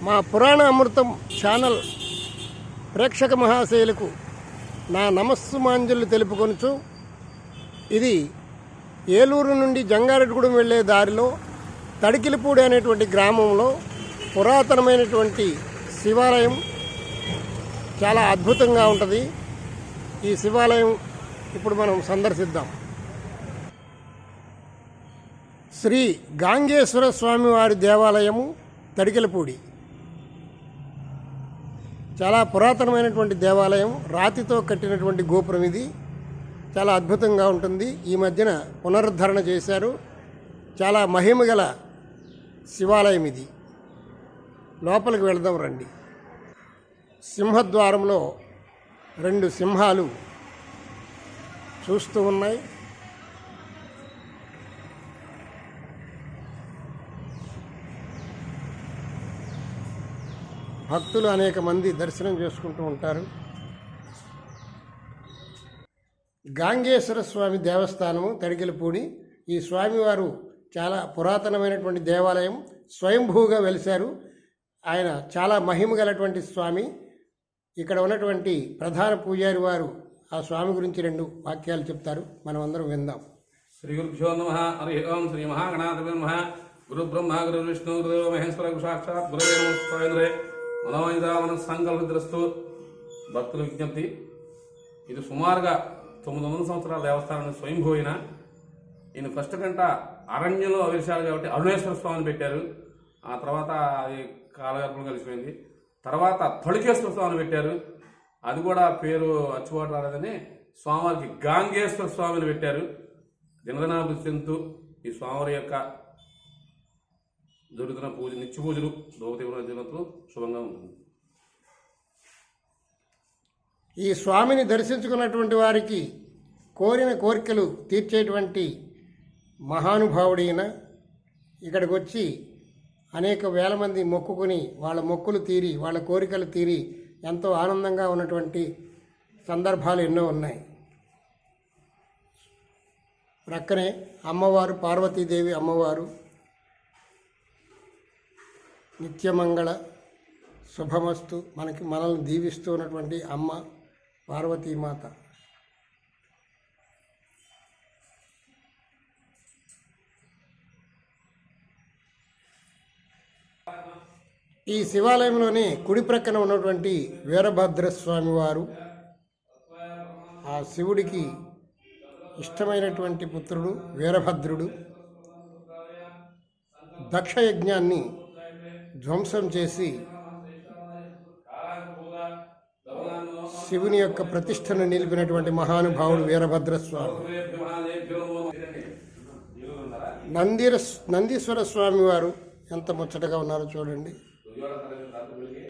మా పురాణ అమృతం ఛానల్ ప్రేక్షక మహాశయులకు నా నమస్సుమాంజలు తెలుపుకొనుచు, ఇది ఏలూరు నుండి జంగారెడ్డిగూడెం వెళ్ళే దారిలో తడికిలిపూడి అనేటువంటి గ్రామంలో పురాతనమైనటువంటి శివాలయం చాలా అద్భుతంగా ఉంటుంది. ఈ శివాలయం ఇప్పుడు మనం సందర్శిద్దాం. శ్రీ గాంగేశ్వర స్వామివారి దేవాలయము తడికిలిపూడి. చాలా పురాతనమైనటువంటి దేవాలయం, రాతితో కట్టినటువంటి గోపురం. ఇది చాలా అద్భుతంగా ఉంటుంది. ఈ మధ్యన పునరుద్ధరణ చేశారు. చాలా మహిమగల శివాలయం ఇది. లోపలికి వెళదాం రండి. సింహద్వారంలో 2 సింహాలు చూస్తూ ఉన్నాయి. భక్తులు అనేక మంది దర్శనం చేసుకుంటూ ఉంటారు. గాంగేశ్వర స్వామి దేవస్థానము తడికిలిపూడి. ఈ స్వామివారు చాలా పురాతనమైనటువంటి దేవాలయం, స్వయంభూగా వెలిశారు. ఆయన చాలా మహిమ గలటువంటి స్వామి. ఇక్కడ ఉన్నటువంటి ప్రధాన పూజారి వారు ఆ స్వామి గురించి 2 వాక్యాలు చెప్తారు. మనం అందరం విందాం. శ్రీ గురుభ్యో నమః. హరి ఓం. శ్రీ మహాగణాధిపతి నమః. గురు బ్రహ్మ గురు విష్ణు గురుదేవ మహేశ్వర సాక్షాత్ గురువే నమః. మనోయిదావన సంకల్పద్రస్తు. భక్తుల విజ్ఞప్తి, ఇది సుమారుగా 900 సంవత్సరాల దేవస్థానం స్వయంభూ అయిన ఈయన ఫస్ట్ గంట అరణ్యంలో వెలిశారు కాబట్టి అరుణేశ్వర స్వామిని పెట్టారు. ఆ తర్వాత అది కాలగర్భం కలిసిపోయింది. తర్వాత తొడికేశ్వర స్వామిని పెట్టారు. అది కూడా పేరు అచ్చుబాటు రాలేదని స్వామివారికి గాంగేశ్వర స్వామిని పెట్టారు. దినదినాభివృద్ధి చెందుతూ ఈ స్వామివారి యొక్క జరుగుతున్న పూజ, నిత్య పూజలు దోగతీవ్రతో శుభంగా ఉంటుంది. ఈ స్వామిని దర్శించుకున్నటువంటి వారికి కోరిన కోరికలు తీర్చేటువంటి మహానుభావుడైన ఇక్కడికి వచ్చి అనేక వేల మంది మొక్కుకొని వాళ్ళ మొక్కులు తీరి, వాళ్ళ కోరికలు తీరి ఎంతో ఆనందంగా ఉన్నటువంటి సందర్భాలు ఎన్నో ఉన్నాయి. ప్రక్కనే అమ్మవారు, పార్వతీదేవి అమ్మవారు, నిత్యమంగళ శుభమస్తు మనల్ని దీవిస్తూ ఉన్నటువంటి అమ్మ పార్వతీమాత. ఈ శివాలయంలోని కుడి ప్రక్కన ఉన్నటువంటి వీరభద్రస్వామి వారు, ఆ శివుడికి ఇష్టమైనటువంటి పుత్రుడు వీరభద్రుడు. దక్షయజ్ఞాన్ని ధ్వంసం చేసి శివుని యొక్క ప్రతిష్టను నిలిపినటువంటి మహానుభావుడు వీరభద్రస్వామి. నందీశ్వర స్వామి వారు ఎంత ముచ్చటగా ఉన్నారో చూడండి.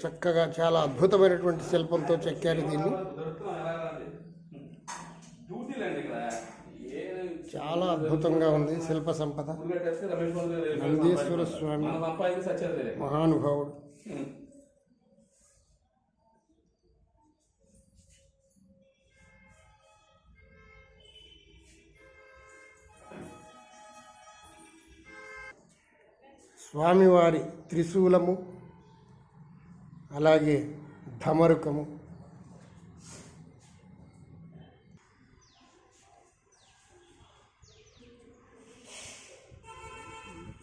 చక్కగా చాలా అద్భుతమైనటువంటి శిల్పంతో చెక్కారు దీన్ని. చాలా అద్భుతంగా ఉంది శిల్ప సంపద. నందీశ్వర స్వామి మహానుభావుడు. స్వామివారి త్రిశూలము, అలాగే ధమరుకము.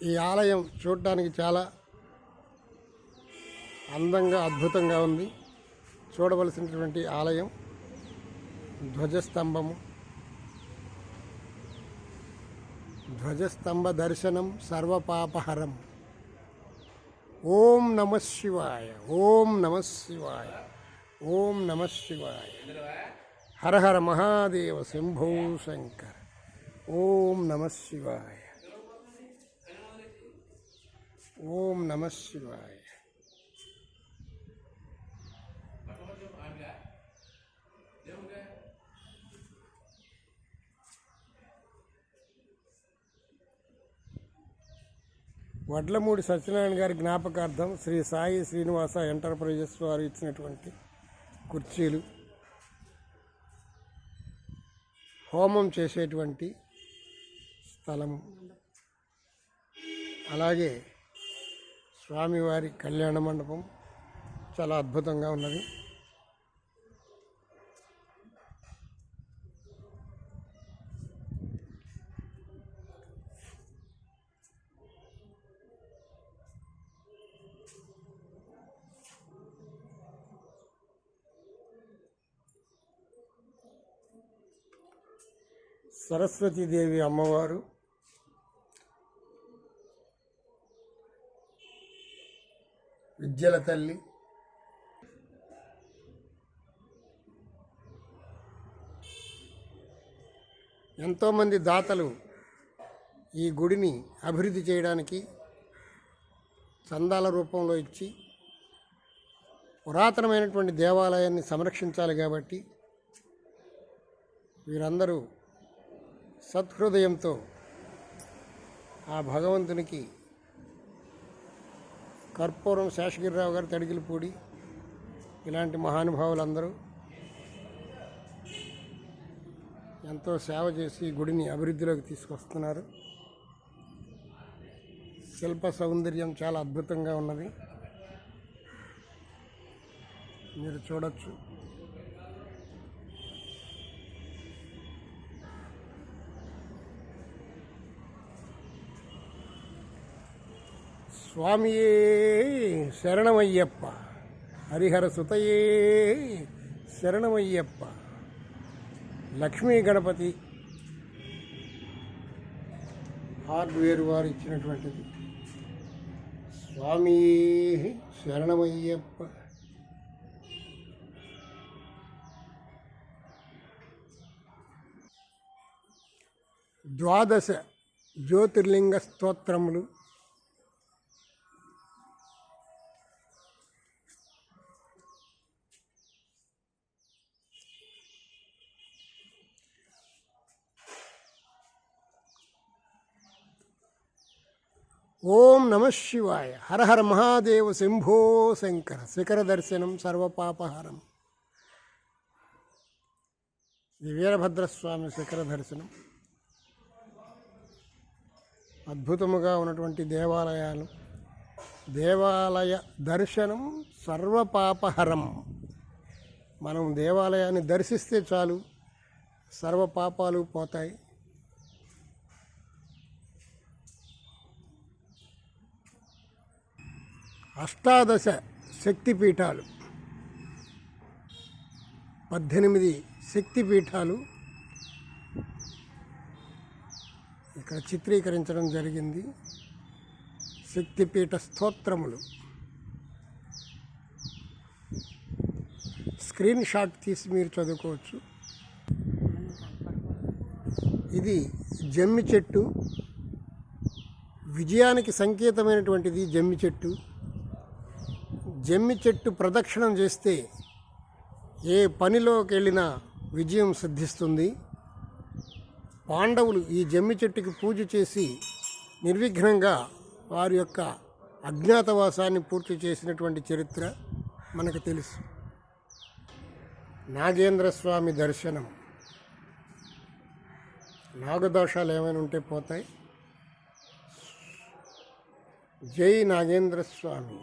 ఈ ఆలయం చూడటానికి చాలా అందంగా, అద్భుతంగా ఉంది. చూడవలసినటువంటి ఆలయం. ధ్వజస్తంభము, ధ్వజస్తంభ దర్శనం సర్వపాపహరం. ఓం నమః శివాయ, ఓం నమః శివాయ, ఓం నమః శివాయ. హర హర మహాదేవ శంభో శంకర. ఓం నమః శివాయ, ఓం నమః శివాయ. వడ్లమూడి సత్యనారాయణ గారి జ్ఞాపకార్థం శ్రీ సాయి శ్రీనివాస ఎంటర్ప్రైజెస్ వారు ఇచ్చినటువంటి కుర్చీలు, హోమం చేసేటువంటి స్థలము, అలాగే స్వామివారి కళ్యాణ మండపం చాలా అద్భుతంగా ఉన్నది. సరస్వతీదేవి అమ్మవారు విద్యల తల్లి, ఎంతోమంది దాతలు ఈ గుడిని అభివృద్ధి చేయడానికి చందాల రూపంలో ఇచ్చి పురాతనమైనటువంటి దేవాలయాన్ని సంరక్షించాలి కాబట్టి వీరందరూ సత్హృదయంతో ఆ భగవంతునికి కర్పూరం శేషగిరిరావు గారు, తడిగిలిపూడి ఇలాంటి మహానుభావులందరూ ఎంతో సేవ చేసి గుడిని అభివృద్ధిలోకి తీసుకొస్తున్నారు. శిల్ప సౌందర్యం చాలా అద్భుతంగా ఉన్నది, మీరు చూడొచ్చు. స్వామియే శరణమయ్యప్ప, హరిహర సుతయే శరణమయ్యప్ప. లక్ష్మీ గణపతి హార్డ్వేర్ వారు ఇచ్చినటువంటిది. స్వామియే శరణమయ్యప్ప. ద్వాదశ జ్యోతిర్లింగ స్తోత్రములు, ఓం నమ శివాయ, హర హర మహాదేవ, శంభో శంకర, శిఖర దర్శనం సర్వపాపహరం. ఇది వీరభద్రస్వామి శిఖర దర్శనం. అద్భుతముగా ఉన్నటువంటి దేవాలయాలు, దేవాలయ దర్శనం సర్వపాపహరం. మనం దేవాలయాన్ని దర్శిస్తే చాలు, సర్వపాపాలు పోతాయి. అష్టాదశ శక్తిపీఠాలు, 18 శక్తిపీఠాలు ఇక్కడ చిత్రీకరించడం జరిగింది. శక్తిపీఠ స్తోత్రములు స్క్రీన్ షాట్ తీసి మీరు చదువుకోవచ్చు. ఇది జమ్మి చెట్టు, విజయానికి సంకేతమైనటువంటిది జమ్మి చెట్టు. జమ్మి చెట్టు ప్రదక్షిణం చేస్తే ఏ పనిలోకి వెళ్ళినా విజయం సిద్ధిస్తుంది. పాండవులు ఈ జమ్మి చెట్టుకి పూజ చేసి నిర్విఘ్నంగా వారి యొక్క అజ్ఞాతవాసాన్ని పూర్తి చేసినటువంటి చరిత్ర మనకు తెలుసు. నాగేంద్ర స్వామి దర్శనం, నాగదోషాలు ఏమైనా ఉంటే పోతాయి. జై నాగేంద్ర స్వామి.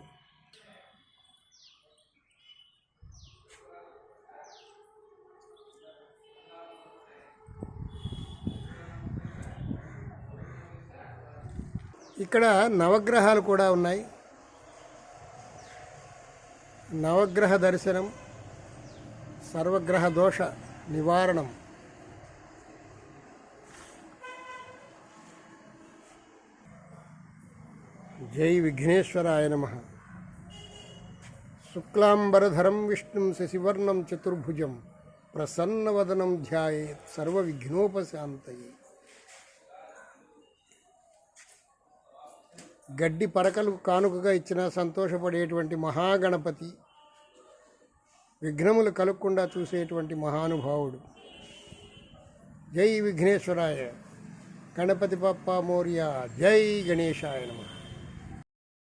ఇక్కడ నవగ్రహాలు కూడా ఉన్నాయి. నవగ్రహ దర్శనం, సర్వగ్రహ దోష నివారణం. జై విఘ్నేశ్వరాయ నమః. శుక్లాంబరధరం విష్ణుం శశివర్ణం చతుర్భుజం ప్రసన్నవదనం ధ్యాయేత్ సర్వవిఘ్నోపశాంతయే. గడ్డి పరకలు కానుకగా ఇచ్చిన సంతోషపడేటువంటి మహాగణపతి, విఘ్నములు కలుగకుండా చూసేటువంటి మహానుభావుడు. జై విఘ్నేశ్వరాయ. గణపతి బప్పా మోరియా. జై గణేశాయ నమః.